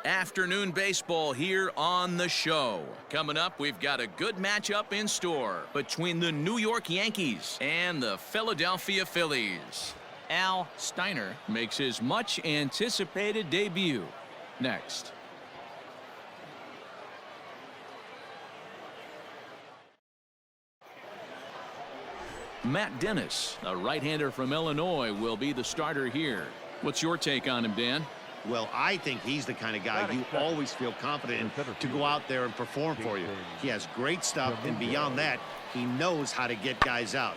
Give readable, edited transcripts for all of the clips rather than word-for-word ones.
Afternoon baseball here on the show. Coming up, we've got a good matchup in store between the New York Yankees and the Philadelphia Phillies. Al Steiner makes his much anticipated debut next. Matt Dennis, a right-hander from Illinois, will be the starter here. What's your take on him, Dan? Well, I think he's the kind of guy you always feel confident in to go out there and perform for you. He has great stuff, and beyond that, he knows how to get guys out.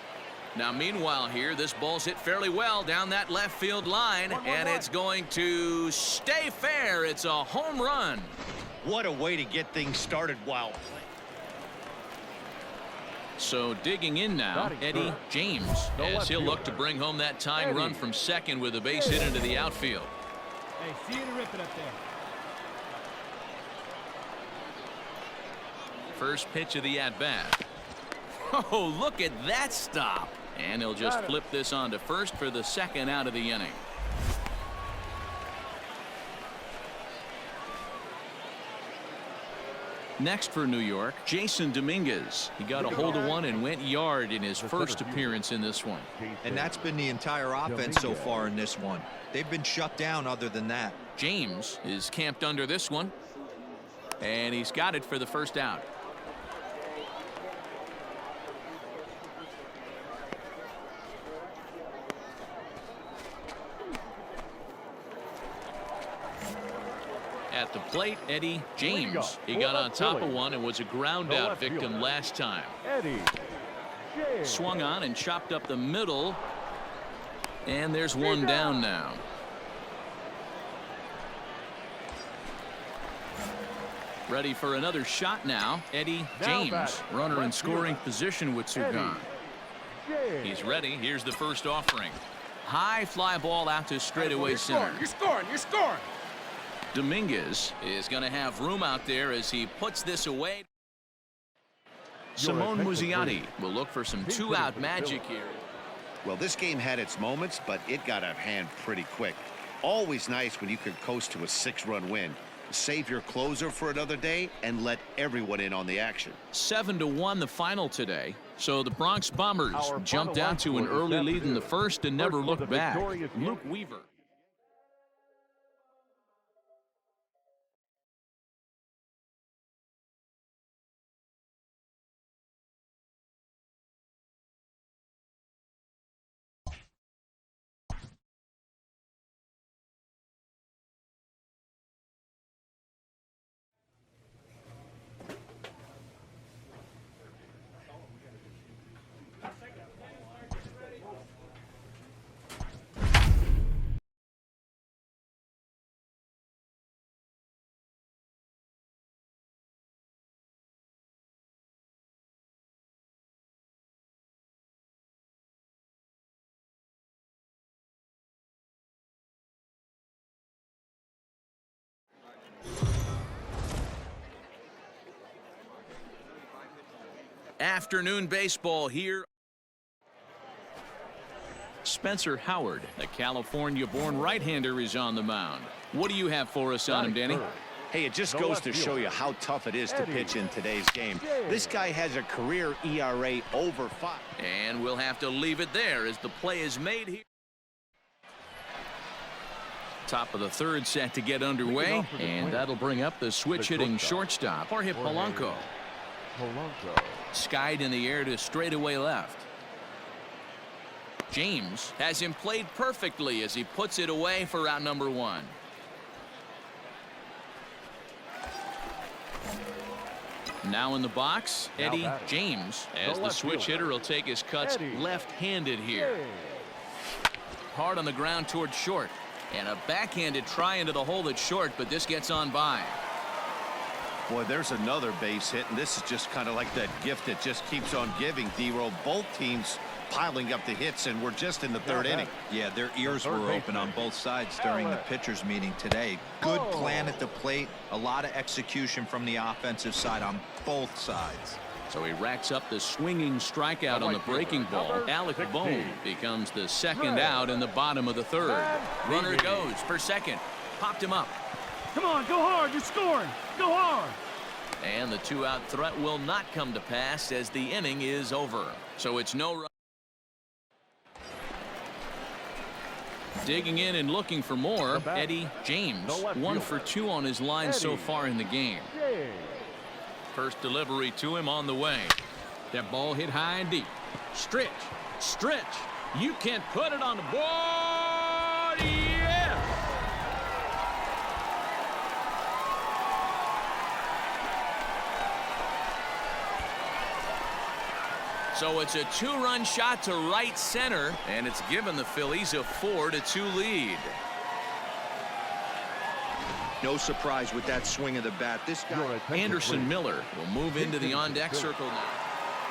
Now, meanwhile here, this ball's hit fairly well down that left field line, and it's going to stay fair. It's a home run. What a way to get things started while playing. So digging in now, Eddie James, as he'll look to bring home that tying run from second with a base hit into the outfield. Hey, see you to rip it up there. First pitch of the at-bat. Oh, look at that stop. And he'll just flip this on to first for the second out of the inning. Next for New York, Jason Dominguez. He got a hold of one and went yard in his first appearance in this one. And that's been the entire offense so far in this one. They've been shut down other than that. James is camped under this one. And he's got it for the first out. At the plate, Eddie James. He got on top of one and was a ground out victim last time. Swung on and chopped up the middle. And there's one down now. Ready for another shot now. Eddie James, runner in scoring position with two gone. He's ready. Here's the first offering. High fly ball out to straightaway center. You're scoring. You're scoring. Dominguez is going to have room out there as he puts this away. Simone Muzziotti will look for some two-out magic here. Well, this game had its moments, but it got out of hand pretty quick. Always nice when you could coast to a 6-run win. Save your closer for another day and let everyone in on the action. 7-1 the final today. So the Bronx Bombers jumped out to an early lead in the first and never looked back. Luke Weaver. Afternoon baseball here. Spencer Howard, the California-born right-hander, is on the mound. What do you have for us on him, Danny? Hey, it just goes to show you how tough it is to pitch in today's game. This guy has a career ERA over 5. And we'll have to leave it there as the play is made here. Top of the third set to get underway, and that'll bring up the switch-hitting shortstop, Jorge Polanco. Skied in the air to straightaway left. James has him played perfectly as he puts it away for out number one. Now in the box, Eddie James, as the switch hitter will take his cuts left-handed here. Hard on the ground towards short. And a backhanded try into the hole at short, but this gets on by. Boy, there's another base hit, and this is just kind of like that gift that just keeps on giving, D-Roll. Both teams piling up the hits, and we're just in the third inning. Yeah, their ears were open on both sides during the pitchers meeting today. Good plan at the plate, a lot of execution from the offensive side on both sides. So he racks up the swinging strikeout on the breaking ball. Alec Bohm becomes the second out in the bottom of the third. Runner goes for second. Popped him up. Come on, go hard. You're scoring. Go hard. And the two-out threat will not come to pass as the inning is over. So it's no run. Digging in and looking for more, Eddie James. 1 for 2 on his line so far in the game. First delivery to him on the way. That ball hit high and deep. Stretch. Stretch. You can't put it on the board. Yes! So it's a 2-run shot to right center, and it's given the Phillies a 4-2 lead. No surprise with that swing of the bat. This guy, Anderson Miller will move into the on-deck circle now.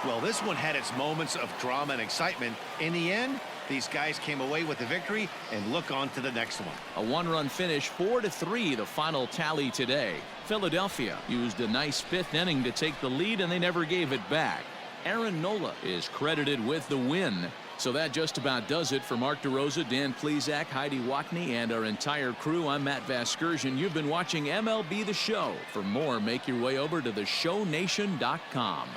Well, this one had its moments of drama and excitement. In the end, these guys came away with the victory and look on to the next one. A 1-run finish, 4-3, the final tally today. Philadelphia used a nice 5th inning to take the lead, and they never gave it back. Aaron Nola is credited with the win. So that just about does it for Mark DeRosa, Dan Plesac, Heidi Watney, and our entire crew. I'm Matt Vasgersian. You've been watching MLB The Show. For more, make your way over to theshownation.com.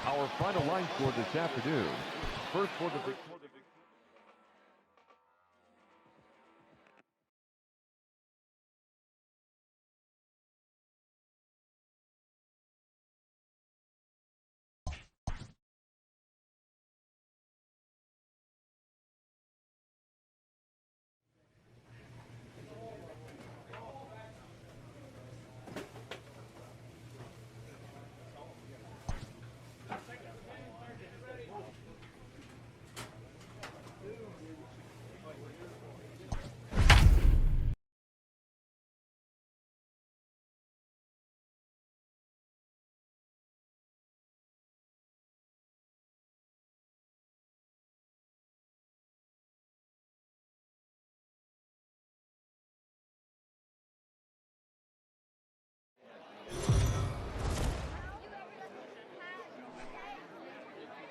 Our final line score this afternoon. First for the victory.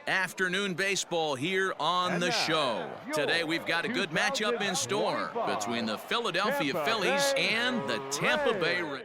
Afternoon baseball here on the show. Today we've got a good matchup in store between the Philadelphia Phillies and the Tampa Bay Rays.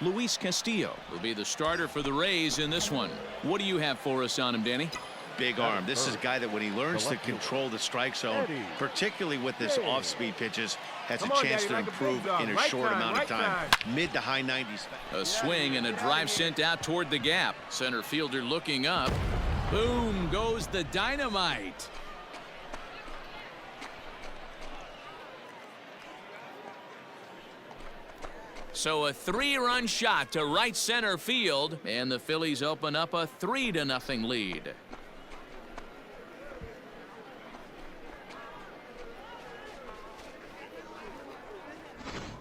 Luis Castillo will be the starter for the Rays in this one. What do you have for us on him, Danny? Big arm. This is a guy that when he learns to control the strike zone, particularly with this off-speed pitches, has a chance to improve in a short amount of time. Mid to high 90s. A swing and a drive sent out toward the gap. Center fielder looking up. Boom goes the dynamite. So a 3-run shot to right center field, and the Phillies open up a 3-0 lead.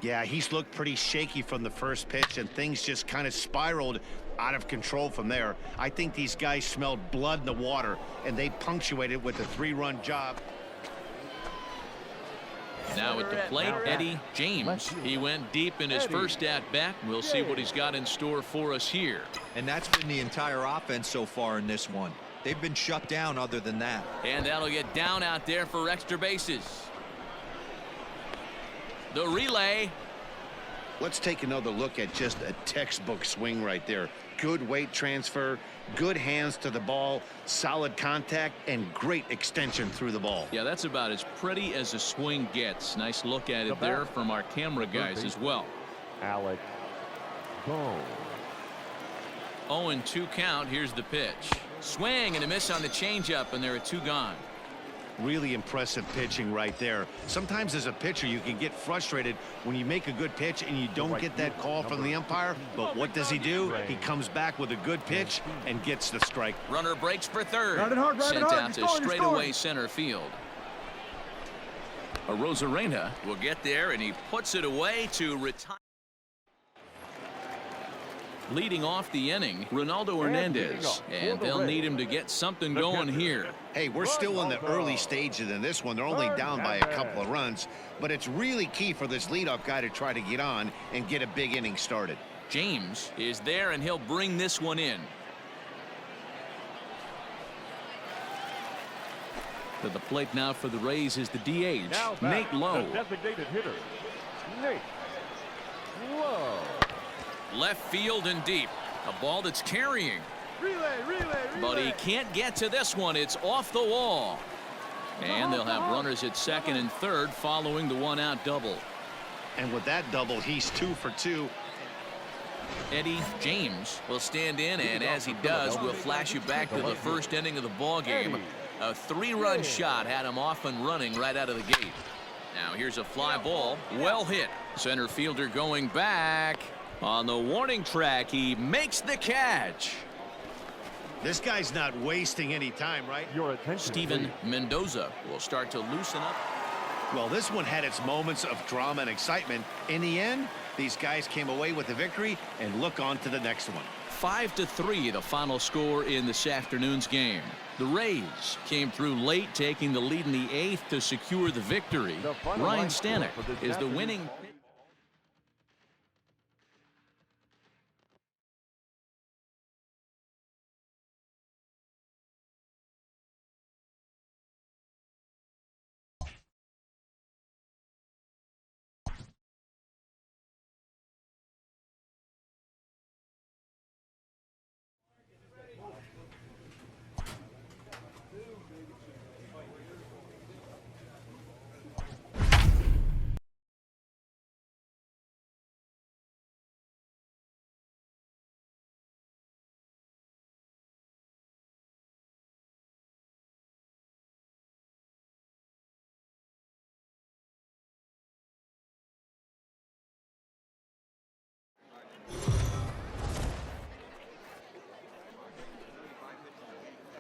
Yeah, he's looked pretty shaky from the first pitch, and things just kind of spiraled out of control from there. I think these guys smelled blood in the water, and they punctuated with a 3-run job. Now at the plate, Eddie James. He went deep in his first at-bat. We'll see what he's got in store for us here. and that's been the entire offense so far in this one. They've been shut down other than that. And that'll get down out there for extra bases. The relay. Let's take another look at just a textbook swing right there. Good weight transfer, good hands to the ball, solid contact, and great extension through the ball. Yeah, that's about as pretty as a swing gets. Nice look at it there from our camera guys as well. Alex Bohm. 0-2 count. Here's the pitch. Swing and a miss on the changeup, and there are 2 gone. Really impressive pitching right there. Sometimes as a pitcher you can get frustrated when you make a good pitch and you don't get that call from the umpire, but what does he do? He comes back with a good pitch and gets the strike. Runner breaks for third. Ride it hard, ride it Sent hard. out to You're scoring, you're straightaway scoring. center field. Arozarena will get there, and he puts it away to retire. Leading off the inning, Ronaldo Hernandez, and they'll need him to get something going here. Hey, we're still in the early stages in this one. They're only down by a couple of runs, but it's really key for this leadoff guy to try to get on and get a big inning started. James is there, and he'll bring this one in. To the plate now for the Rays is the DH, Now Nate Lowe. the designated hitter, Nate Lowe. Left field and deep. A ball that's carrying. Relay. But he can't get to this one. It's off the wall. And they'll have runners at second and third following the one-out double. And with that double, he's 2 for 2. Eddie James will stand in, and as he does, we'll flash you back to the first inning of the ball game. A 3-run shot had him off and running right out of the gate. Now here's a fly ball, well hit. Center fielder going back. On the warning track, he makes the catch. This guy's not wasting any time, right? Your attention, Steven Mendoza will start to loosen up. Well, this one had its moments of drama and excitement. In the end, these guys came away with the victory and look on to the next one. 5-3, the final score in this afternoon's game. The Rays came through late, taking the lead in the 8th to secure the victory. The final Ryan line score Stanek for this is the afternoon. winning.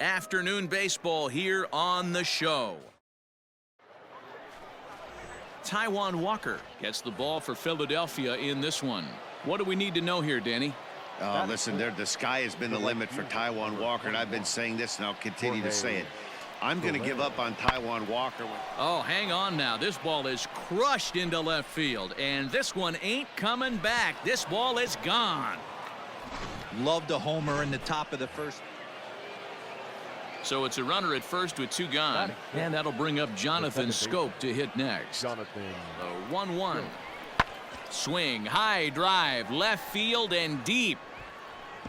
Afternoon baseball here on the show. Taijuan Walker gets the ball for Philadelphia in this one. What do we need to know here, Danny? Listen, the sky has been the limit for Taijuan Walker, and I've been saying this, and I'll continue to say it. I'm going to give up on Taijuan Walker. Oh, hang on now. This ball is crushed into left field, and this one ain't coming back. This ball is gone. Loved a homer in the top of the first. So it's a runner at first with 2 gone, and that'll bring up Jonathan Scope to hit next. Jonathan. The 1-1. Swing, high drive, left field and deep.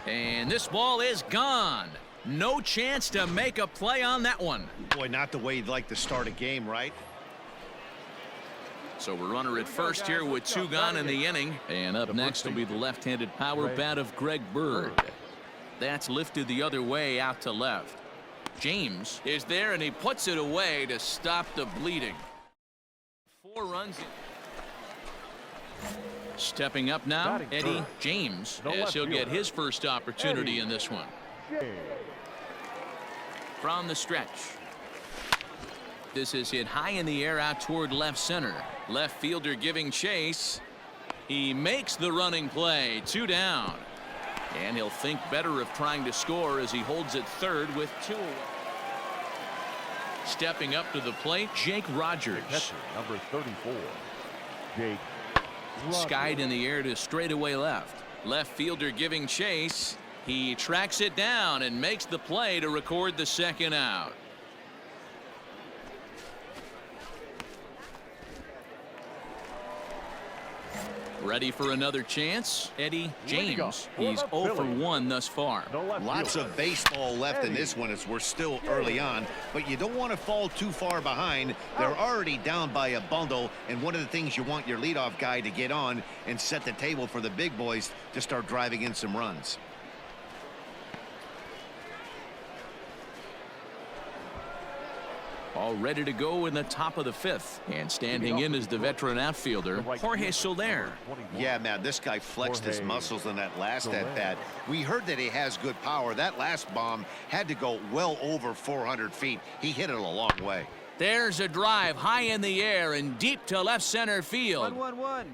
And this ball is gone. No chance to make a play on that one. Boy, not the way you'd like to start a game, right? So we're runner at first here with 2 gone in the inning. And up next will be the left-handed power bat of Greg Bird. That's lifted the other way out to left. James is there, and he puts it away to stop the bleeding. 4 runs in. Stepping up now, Eddie James, as he'll get his first opportunity in this one. From the stretch. This is hit high in the air out toward left center. Left fielder giving chase. He makes the running play. 2 down. And he'll think better of trying to score as he holds it third with 2 away. Stepping up to the plate, Jake Rogers. Catcher, number 34, Jake Rogers. Skied in the air to straightaway left. Left fielder giving chase. He tracks it down and makes the play to record the 2nd out. Ready for another chance? Eddie James. He's 0 for 1 thus far. Lots of baseball left in this one as we're still early on, but you don't want to fall too far behind. They're already down by a bundle, and one of the things you want your leadoff guy to get on and set the table for the big boys to start driving in some runs. All ready to go in the top of the 5th. And standing in is the veteran outfielder, Jorge Soler. Yeah, man, this guy flexed his muscles in that last at-bat. We heard that he has good power. That last bomb had to go well over 400 feet. He hit it a long way. There's a drive high in the air and deep to left center field. 1-1-1.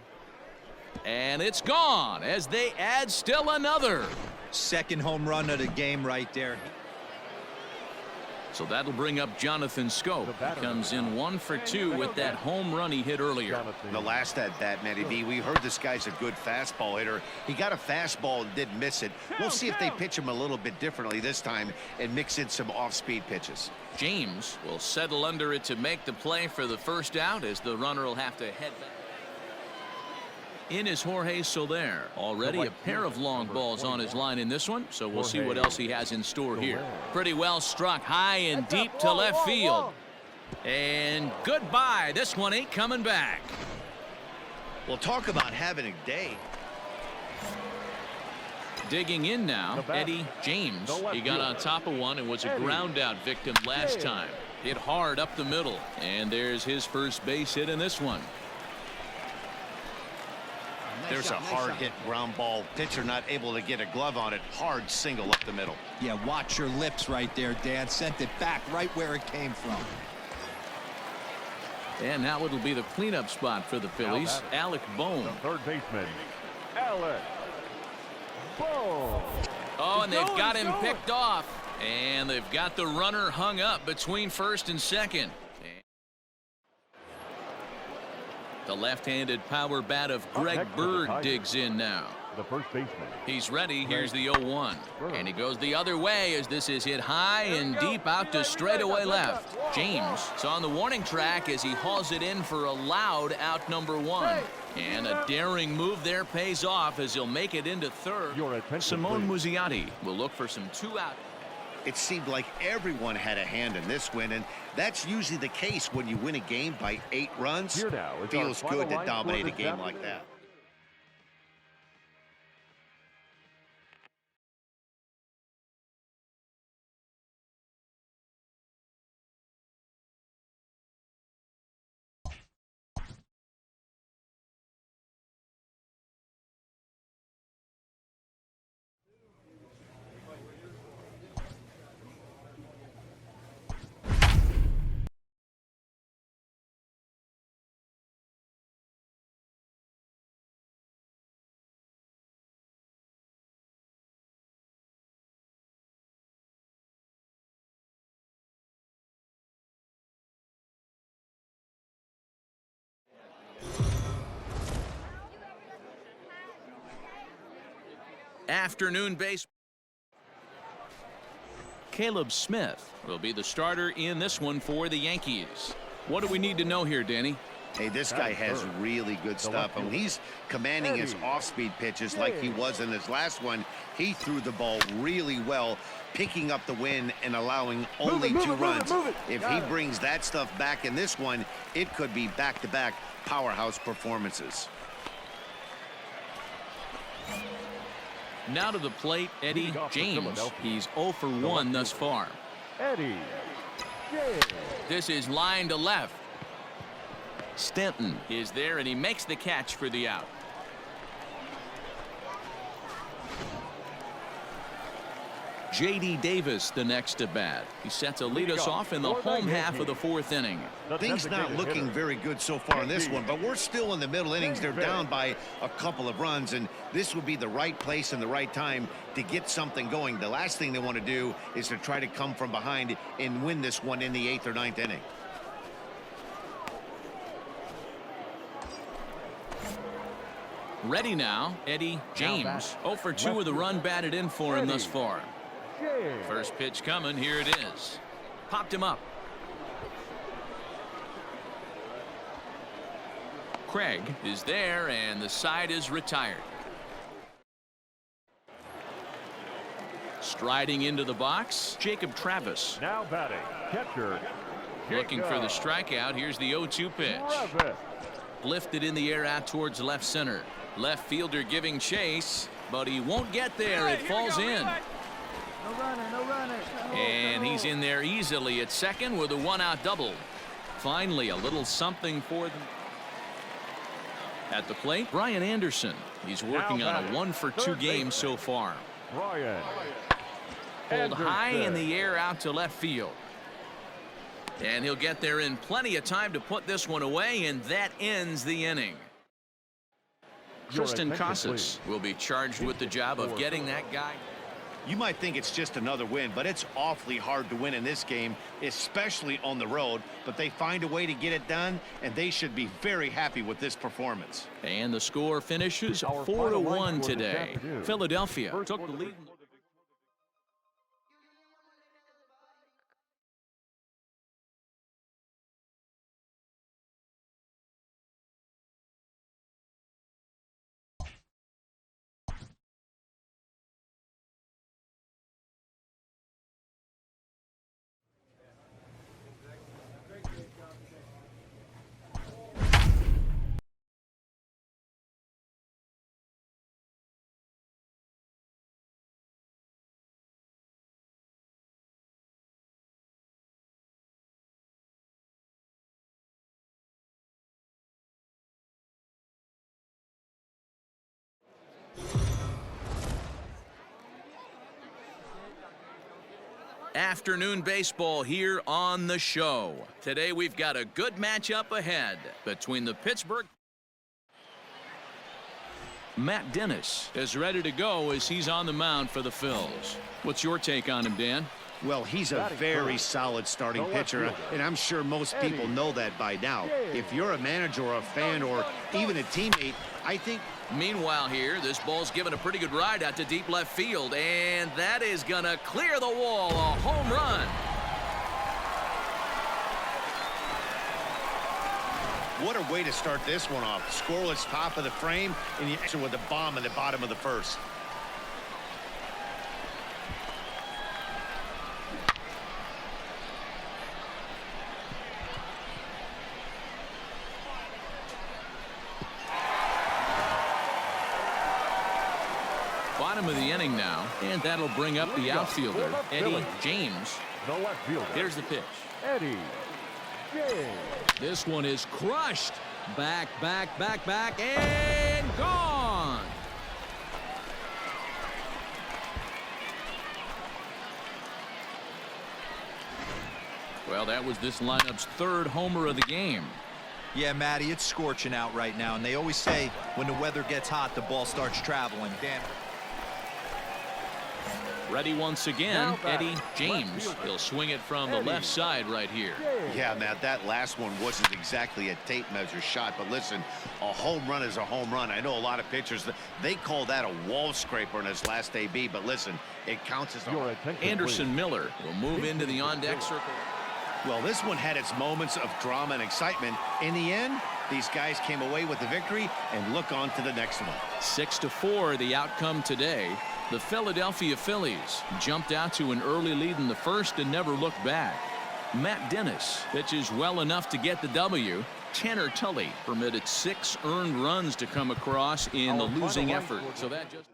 And it's gone as they add still another. 2nd home run of the game right there. So that'll bring up Jonathan Scope. He comes in 1 for 2 with that home run he hit earlier. The last at bat, Matty B, we heard this guy's a good fastball hitter. He got a fastball and didn't miss it. We'll see if they pitch him a little bit differently this time and mix in some off-speed pitches. James will settle under it to make the play for the first out as the runner will have to head back. In is Jorge Soler. Already a pair of long balls on his line in this one, so we'll see what else he has in store here. Pretty well struck high and deep to left field. And goodbye. This one ain't coming back. Well, talk about having a day. Digging in now, Eddie James. He got on top of one and was a ground out victim last time. Hit hard up the middle, and there's his first base hit in this one. There's a hard hit ground ball. Pitcher not able to get a glove on it. Hard single up the middle. Yeah, watch your lips right there, Dan. Sent it back right where it came from. And now it'll be the cleanup spot for the Phillies. Alec Bohm. Third baseman, Alec Bohm. Oh, and they've got him picked off. And they've got the runner hung up between first and second. The left-handed power bat of Greg Bird digs in now. The first baseman. He's ready. Here's the 0-1. And he goes the other way as this is hit high and deep out to straightaway left. James is on the warning track as he hauls it in for a loud out number 1. And a daring move there pays off as he'll make it into third. Simone Muzziotti will look for some 2-out. It seemed like everyone had a hand in this win, and that's usually the case when you win a game by 8 runs. Feels good to dominate a game like that. Afternoon base. Caleb Smith will be the starter in this one for the Yankees. What do we need to know here, Danny? Hey, this guy has really good stuff. And he's commanding his off-speed pitches like he was in his last one. He threw the ball really well, picking up the win and allowing only 2 runs. If he brings that stuff back in this one, it could be back-to-back powerhouse performances. Now to the plate, Eddie James. He's 0 for 1 thus far. Eddie James. This is line to left. Stanton is there, and he makes the catch for the out. J.D. Davis, the next to bat. He set to lead us off in the home half of the 4th inning. Things not looking very good so far in this one, but we're still in the middle innings. They're down by a couple of runs, and this would be the right place and the right time to get something going. The last thing they want to do is to try to come from behind and win this one in the 8th or 9th inning. Ready now, Eddie James. 0 for 2 with a run batted in for him thus far. First pitch coming. Here it is. Popped him up. Craig is there, and the side is retired. Striding into the box, Jacob Travis. Now batting, catcher. Looking for the strikeout. Here's the 0-2 pitch. Lifted in the air out towards left center. Left fielder giving chase, but he won't get there. It falls in. And he's in there easily at second with a 1-out double. Finally, a little something for them. At the plate, Brian Anderson. He's working on a 1 for 2 game so far. Brian Pulled high in the air out to left field. And he'll get there in plenty of time to put this one away, and that ends the inning. Tristan Casas will be charged with the job of getting that guy. You might think it's just another win, but it's awfully hard to win in this game, especially on the road. But they find a way to get it done, and they should be very happy with this performance. And the score finishes Our 4-1 final score this today. afternoon. Philadelphia First took the quarter. lead. Afternoon baseball here on the show. Today we've got a good matchup ahead between the Pittsburgh. Matt Dennis is ready to go as he's on the mound for the Phils. What's your take on him, Dan? Well, he's a very solid starting pitcher, and I'm sure most people know that by now. If you're a manager or a fan or even a teammate, I think. Meanwhile here, this ball's given a pretty good ride out to deep left field, and that is gonna clear the wall. A home run. What a way to start this one off. Scoreless top of the frame, and you answer with a bomb at the bottom of the first. Bottom of the inning now, and that'll bring up the outfielder, Eddie James. The left fielder, Here's the pitch. Eddie James. This one is crushed. Back, and gone. Well, that was this lineup's third homer of the game. Yeah, Matty, it's scorching out right now, and they always say when the weather gets hot, the ball starts traveling. Dan. Ready once again, Now back, Eddie left James. fielder. He'll swing it from the Eddie left side right here. Yeah, Matt, that last one wasn't exactly a tape measure shot, but listen, a home run is a home run. I know a lot of pitchers, they call that a wall scraper in his last AB, but listen, it counts as Your a... attention, Anderson please. Miller will move into the on-deck circle. Well, this one had its moments of drama and excitement. In the end, these guys came away with the victory and look on to the next one. 6-4 the outcome today. The Philadelphia Phillies jumped out to an early lead in the first and never looked back. Matt Dennis pitches well enough to get the W. Tanner Tully permitted 6 earned runs to come across in the Our final losing line effort. score. So that just...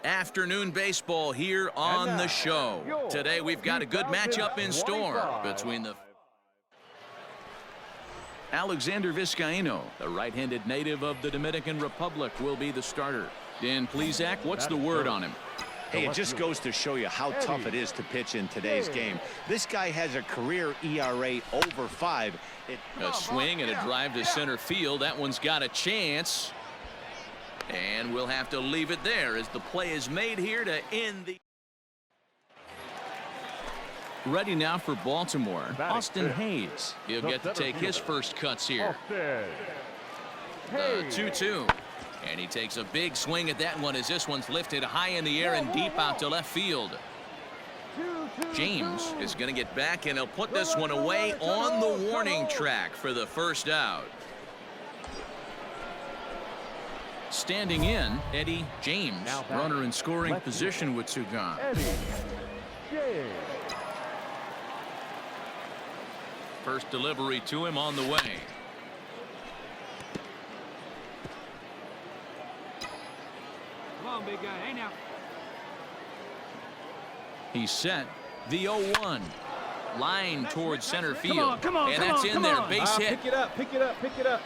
Afternoon baseball here on the show. Today we've got a good matchup in store between the Alexander Vizcaino, the right-handed native of the Dominican Republic, will be the starter. Dan Plesac, what's the word on him? Hey, it just goes to show you how tough it is to pitch in today's game. This guy has a career ERA over 5. A swing and a drive to center field. That one's got a chance. And we'll have to leave it there as the play is made here to end the... Ready now for Baltimore, Austin Hayes. He'll get to take his first cuts here. The 2-2. And he takes a big swing at that one as this one's lifted high in the air and deep out to left field. James is going to get back, and he'll put this one away on the warning track for the first out. standing in, Eddie James. Now back. Runner in scoring Left position with two gone. Eddie James. First delivery to him on the way. Come on, big guy. Hey, now. He's set. The 0-1. Line towards center field. Come on, and come that's on, in come there. on. Base hit. Pick it up, pick it up, pick it up.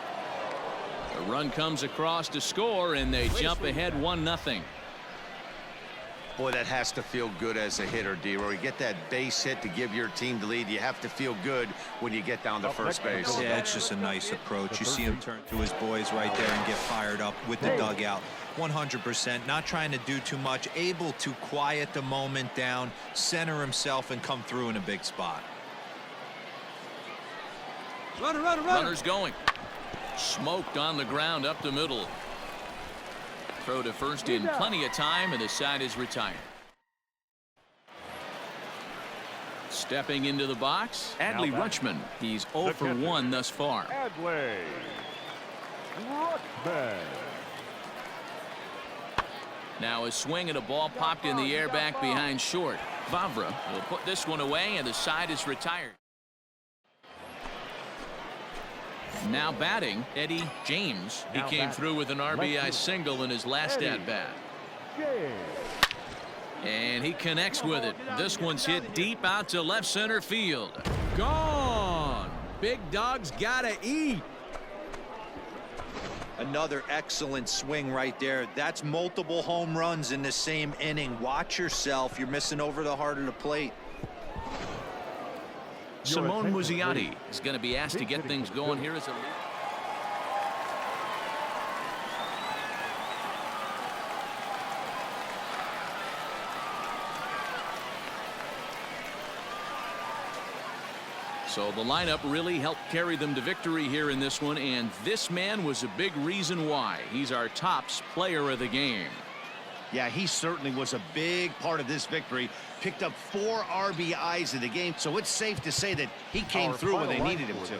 The run comes across to score, and they jump ahead 1-0. Boy, that has to feel good as a hitter, D-Roy. You get that base hit to give your team the lead. You have to feel good when you get down to first base. Yeah, it's just a nice approach. You see him turn to his boys right there and get fired up with the dugout. 100%, not trying to do too much, able to quiet the moment down, center himself, and come through in a big spot. Runner. Runner's going. Smoked on the ground up the middle. Throw to first in plenty of time, and the side is retired. Stepping into the box, Adley Rutschman. He's 0 for 1 thus far. Adley Rutschman. Now a swing and a ball popped in the air back behind short. Vavra will put this one away, and the side is retired. Now batting, Eddie James. He came through with an RBI single in his last at-bat. And he connects with it. This one's hit deep out to left center field. Gone. Big dog's gotta eat. Another excellent swing right there. That's multiple home runs in the same inning. Watch yourself. You're missing over the heart of the plate. Simone Muzziotti is going to be asked to get things going here as a lead. So the lineup really helped carry them to victory here in this one, and this man was a big reason why. He's our tops player of the game. Yeah, he certainly was a big part of this victory. Picked up 4 RBIs in the game, so it's safe to say that he came through when they needed him to.